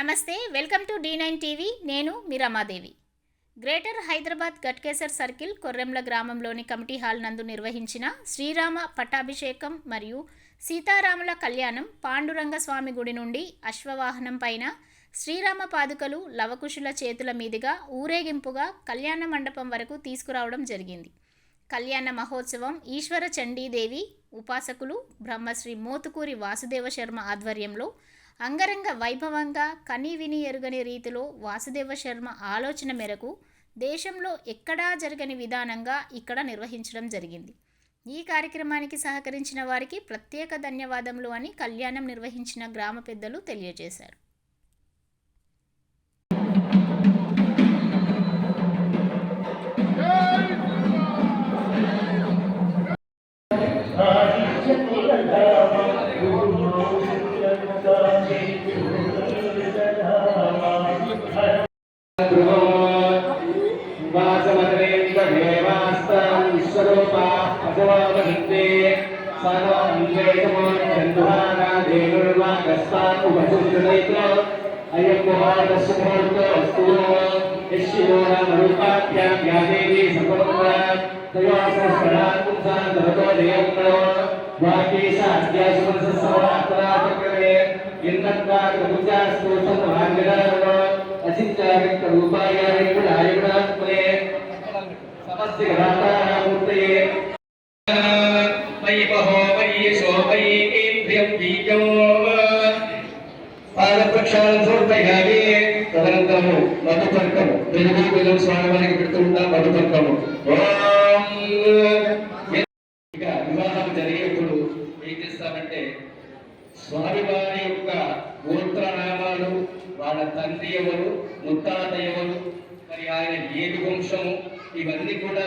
నమస్తే, welcome to D9 TV. నేను మీ Ramadevi. Greater Hyderabad Ghatkesar circle కొర్రెంల గ్రామంలోని కమిటీ హాల్ నందు నిర్వహించిన శ్రీరామ పట్టాభిషేకం మరియు సీతారాముల కళ్యాణం పాండురంగ స్వామి గుడి నుండి అశ్వవాహనం పైన శ్రీరామ పాదుకలు లవకుశుల చేతుల మీదుగా ఊరేగింపుగా కళ్యాణ మండపం వరకు తీసుకురావడం జరిగింది. కళ్యాణ మహోత్సవం ఈశ్వర చండీదేవి ఉపాసకులు బ్రహ్మశ్రీ మోతుకూరి వాసుదేవ శర్మ ఆధ్వర్యంలో అంగరంగ వైభవంగా కని విని ఎరుగని రీతిలో వాసుదేవ శర్మ ఆలోచన మేరకు దేశంలో ఎక్కడా జరగని విధానంగా ఇక్కడ నిర్వహించడం జరిగింది. ఈ కార్యక్రమానికి సహకరించిన వారికి ప్రత్యేక ధన్యవాదములు అని కళ్యాణం నిర్వహించిన గ్రామ పెద్దలు తెలియజేశారు. తదనంతరము మధుపర్కము తెలుగు పిల్లలు స్వామివారికి పెడుతూ ఉంటాం. మధుపర్కము ఇక వివాహం జరిగేప్పుడు ఏం చేస్తామంటే స్వామివారి యొక్క గోత్రనామాలు, వాళ్ళ తండ్రి ఎవరు, ముత్తాత ఎవరు, మరి ఆయన ఏది వంశము, ఇవన్నీ కూడా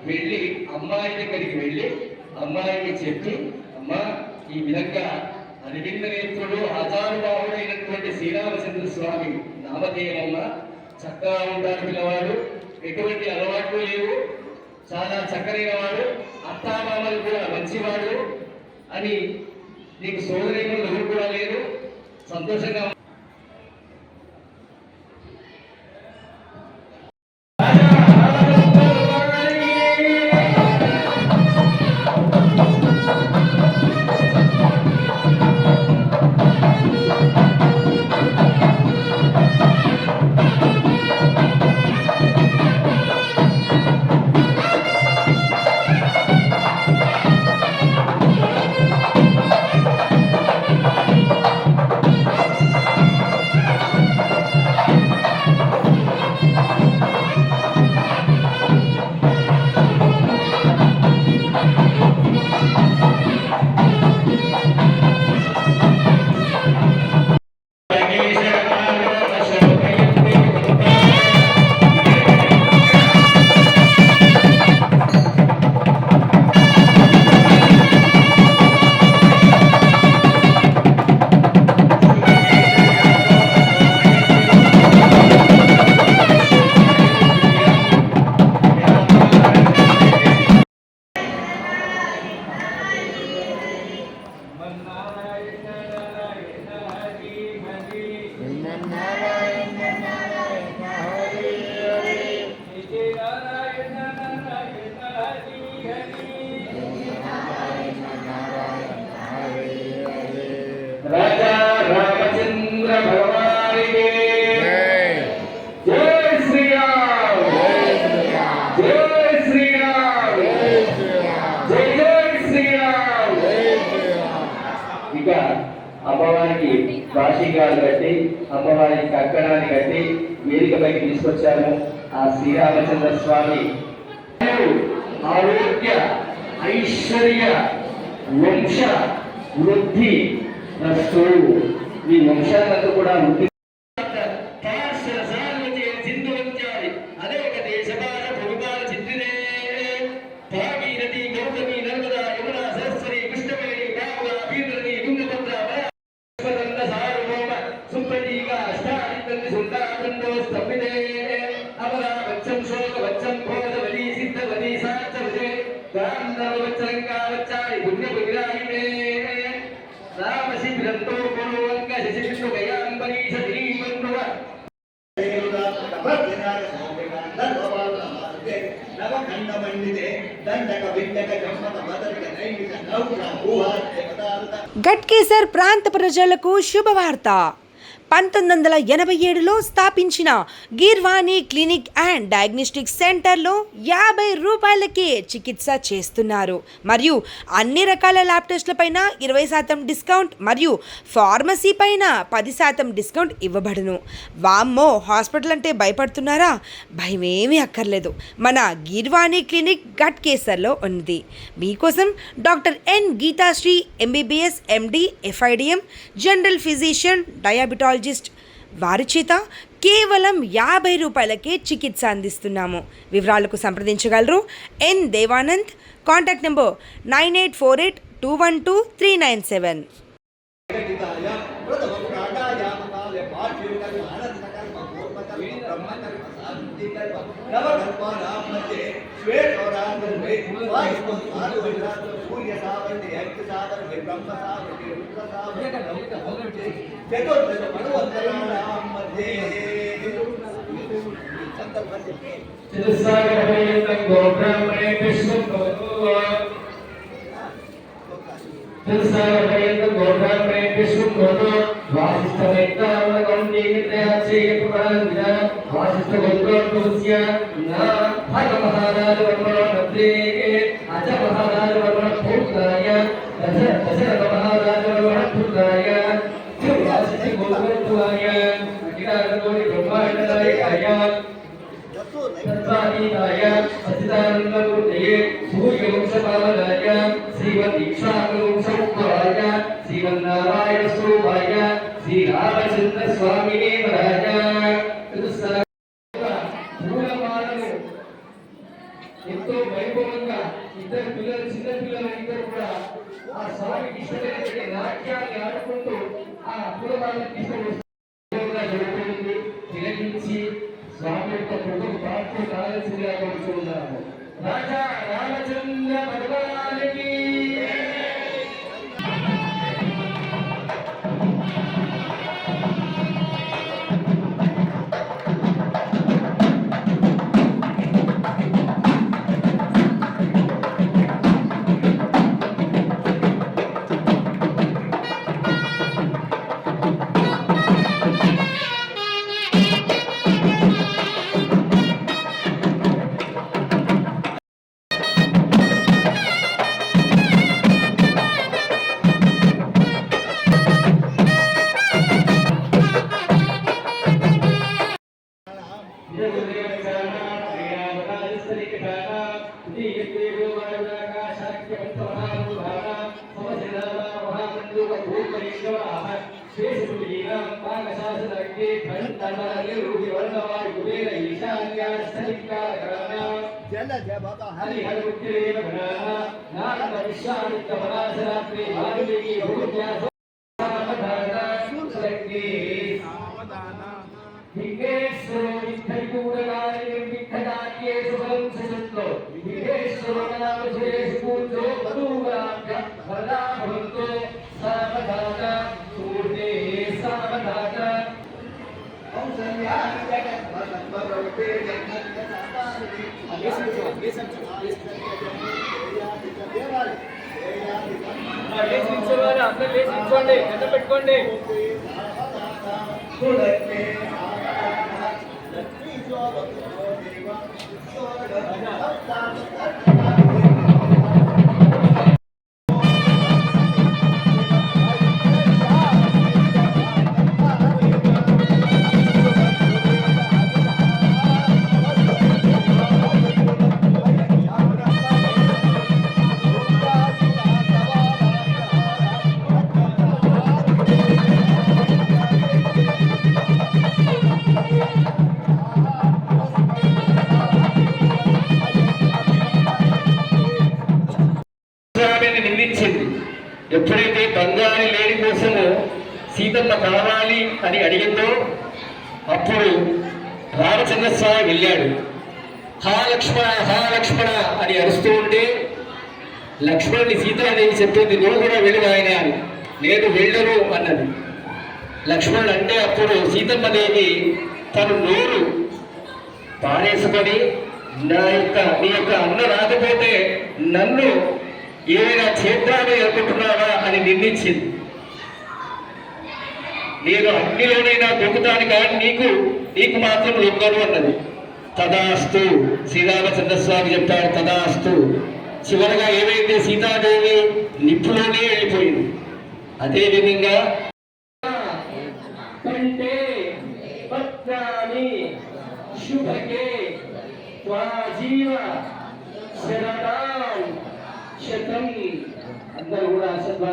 వెళ్ళి అమ్మాయి దగ్గరికి వెళ్ళి అమ్మాయికి చెప్పి, అమ్మా ఈ విధంగా అరవింద నేత్రుడు ఆచారుబాహుడైనటువంటి శ్రీరామచంద్ర స్వామి నామధేయమమ్మ, చక్కగా ఉంటారు పిల్లవాడు, ఎటువంటి అలవాట్లు లేవు, చాలా చక్కరైన వాడు, అత్తామామలు కూడా మంచివాడు అని, నీకు సోదరేములు ఎవరు కూడా లేరు, సంతోషంగా రాజా రామచంద్ర భగవానికి జై శ్రీరామ్, జై శ్రీరామ్, జై జై శ్రీరామ్. ఇక అమ్మవారికి కాశీగాలు కట్టి అమ్మవారికి కంకణాన్ని కట్టి వేదికపైకి తీసుకొచ్చాము. ఆ శ్రీరామచంద్ర స్వామి ఆరోగ్య ఐశ్వర్య వంశ వృద్ధి నస్తూ ఈ వంశాలంతా కూడా వృద్ధి అనేక దేశపాల భూమిపాల చిత్రినే భాగీరథి గౌతమి నర్మదా యమునా సరస్వతి కృష్ణవేణి బాగుల భీమరథి తుంగభద్ర సార్వభౌమ సుప్రతీక అష్టాదిత్య సుందరాఖండో స్తంభితే అమరా వచ్చం శోక వచ్చం భోగవతి సిద్ధవతి సాచవతే గాంధర్వచ్చరంగావచ్చాయి పుణ్యపురాయినే రామ శిబిరంతో పూర్వంక శశివిష్ణు గయాంబరీష శ్రీమంతో గట్కేసర్ ప్రాంత ప్రజలకు శుభవార్త. 1987లో స్థాపించిన గిర్వాణి క్లినిక్ అండ్ డయాగ్నోస్టిక్ సెంటర్లో 50 రూపాయలకే చికిత్స చేస్తున్నారు. మరియు అన్ని రకాల ల్యాబ్ టెస్టులపైన 20% డిస్కౌంట్ మరియు ఫార్మసీ పైన 10% డిస్కౌంట్ ఇవ్వబడును. వామ్మో, హాస్పిటల్ అంటే భయపడుతున్నారా? భయమేమీ అక్కర్లేదు. మన గిర్వాణి క్లినిక్ గట్కేసర్లో ఉంది. మీకోసం doctor N Geethasri MBBS MD FIDM general physician diabetologist వారి చేత కేవలం 50 రూపాయలకే చికిత్స అందిస్తున్నాము. వివరాలకు సంప్రదించగలరు ఎన్ దేవానంద్. Contact number 9848212397. ఎంతో వైభవంగా ఇద్దరు పిల్లలు, చిన్న పిల్లలు ఇద్దరు కూడా ఆ స్వామికి ఇష్టమైనటువంటి నాట్యాన్ని ఆడుకుంటూ ఆ పూలమాలను జరుగుతుంది. తిలకించి స్వామి యొక్క కృపకు పాత్ర కావాల్సిందిగా కోరుతున్నాము. రాజా రామచంద్ర భగవానికి పెట్టుకోండి. నిందించింది. ఎప్పుడైతే బంగారు లేని కోసము సీతమ్మ కావాలి అని అడిగిందో అప్పుడు రామచంద్ర స్వామి వెళ్ళాడు. హా లక్ష్మణ అని అరుస్తూ ఉంటే లక్ష్మణుని సీతాదేవి చెప్పింది, నువ్వు కూడా వెళ్ళు ఆయన అని. నేను వెళ్ళను అన్నది. లక్ష్మణుడు అంటే అప్పుడు సీతమ్మదేవి తను నోరు పారేసుకొని నీ యొక్క అన్న రాకపోతే నన్ను ఏమైనా చేద్దామని అనుకుంటున్నావా అని నిందించింది. నేను అగ్నిలోనైనా దొంగతాను కానీ నీకు మాత్రం లొంగను అన్నది. తదాస్తు శ్రీరామచంద్రస్వామి చెప్తాడు, తదాస్తు. చివరగా ఏమైంది, సీతాదేవి నిప్పులోనే వెళ్ళిపోయింది. అదేవిధంగా కంటే పత్రాన్ని శుభకే త్వాజీవ శరదాం శతం. అందరూ కూడా అసలు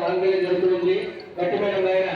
ఆంగ్లేయం జరుగుతుంది. గట్టిమైన